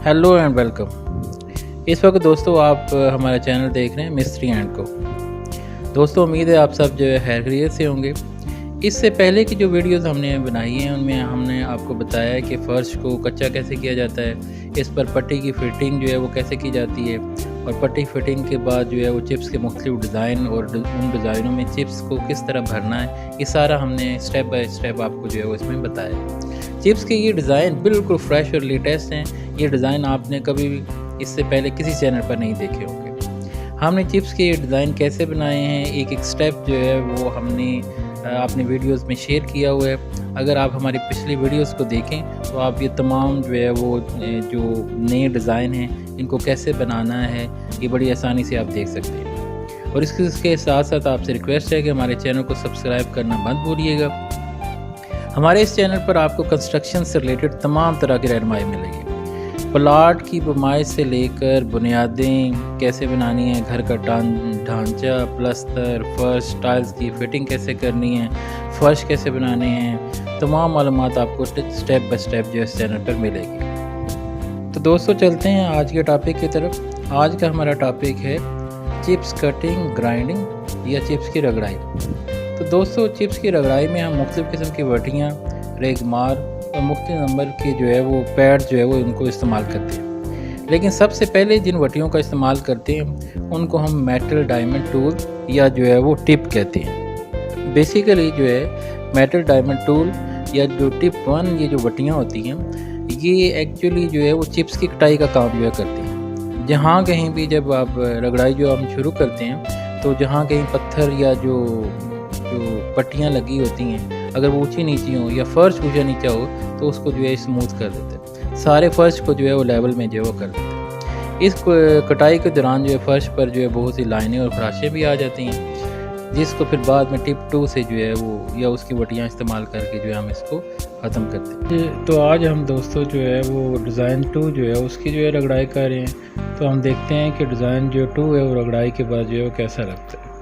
Hello and welcome. इस वक्त दोस्तों आप हमारा चैनल देख रहे हैं मिस्त्री एंड को। दोस्तों उम्मीद है आप सब जो है खैर खैरियत से होंगे। इससे पहले की जो वीडियोस हमने बनाई हैं उनमें हमने आपको बताया है कि फ़र्श को कच्चा कैसे किया जाता है, इस पर पट्टी की फिटिंग जो है वो कैसे की जाती है और पट्टी फिटिंग के बाद जो है वो चिप्स के मुख्तलिफ डिज़ाइन और उन डिज़ाइनों में चिप्स को किस तरह भरना है, ये सारा हमने स्टेप बाय स्टेप आपको जो है वो इसमें बताया है। चिप्स के ये डिज़ाइन बिल्कुल फ्रेश और लेटेस्ट हैं। ये डिज़ाइन आपने कभी भी इससे पहले किसी चैनल पर नहीं देखे होंगे। हमने चिप्स के ये डिज़ाइन कैसे बनाए हैं, एक एक स्टेप जो है वो हमने अपने वीडियोस में शेयर किया हुआ है। अगर आप हमारी पिछली वीडियोस को देखें तो आप ये तमाम जो है वो जो नए डिज़ाइन हैं इनको कैसे बनाना है ये बड़ी आसानी से आप देख सकते हैं। और इसके साथ साथ आपसे रिक्वेस्ट है कि हमारे चैनल को सब्सक्राइब करना मत भूलिएगा। हमारे इस चैनल पर आपको कंस्ट्रक्शन से रिलेटेड तमाम तरह की रहनुमाई मिलेगी। प्लाट की बुनाई से लेकर बुनियादें कैसे बनानी है, घर का ढांचा, प्लस्तर, फर्श, टाइल्स की फिटिंग कैसे करनी है, फर्श कैसे बनाने हैं, तमाम मालूमात आपको स्टेप बाय स्टेप जो इस चैनल पर मिलेगी। तो दोस्तों चलते हैं आज के टॉपिक की तरफ। आज का हमारा टॉपिक है चिप्स कटिंग, ग्राइंडिंग या चिप्स की रगड़ाई। तो दोस्तों चिप्स की रगड़ाई में हम मुख्तलिफ़ किस्म की वटियाँ, रेगमार और मुख्तलिफ नंबर के जो है वो पैड जो है वो इनको इस्तेमाल करते हैं। लेकिन सबसे पहले जिन वटियों का इस्तेमाल करते हैं उनको हम मेटल डायमंड टूल या जो है वो टिप कहते हैं। बेसिकली जो है मेटल डायमंड टूल या जो टिप 1 ये जो वटियाँ होती हैं ये एक्चुअली जो है वो चिप्स की कटाई का काम जो है करती हैं। जहाँ कहीं भी जब आप रगड़ाई जो हम शुरू करते हैं तो जहाँ कहीं पत्थर या जो पट्टियाँ लगी होती हैं अगर वो ऊंची नीची हो या फर्श ऊंचा नीचा हो तो उसको जो है स्मूथ कर देते हैं, सारे फर्श को जो है वो लेवल में जो है वो कर देते हैं। इस कटाई के दौरान जो है फर्श पर जो है बहुत सी लाइनें और खराशें भी आ जाती हैं, जिसको फिर बाद में टिप 2 से जो है वो या उसकी वटियाँ इस्तेमाल करके जो है हम इसको ख़त्म करते हैं। तो आज हम दोस्तों जो है वो डिज़ाइन 2 जो है उसकी जो है रगड़ाई कर रहे हैं। तो हम देखते हैं कि डिज़ाइन जो 2 है वो रगड़ाई के बाद जो है वो कैसा लगता है।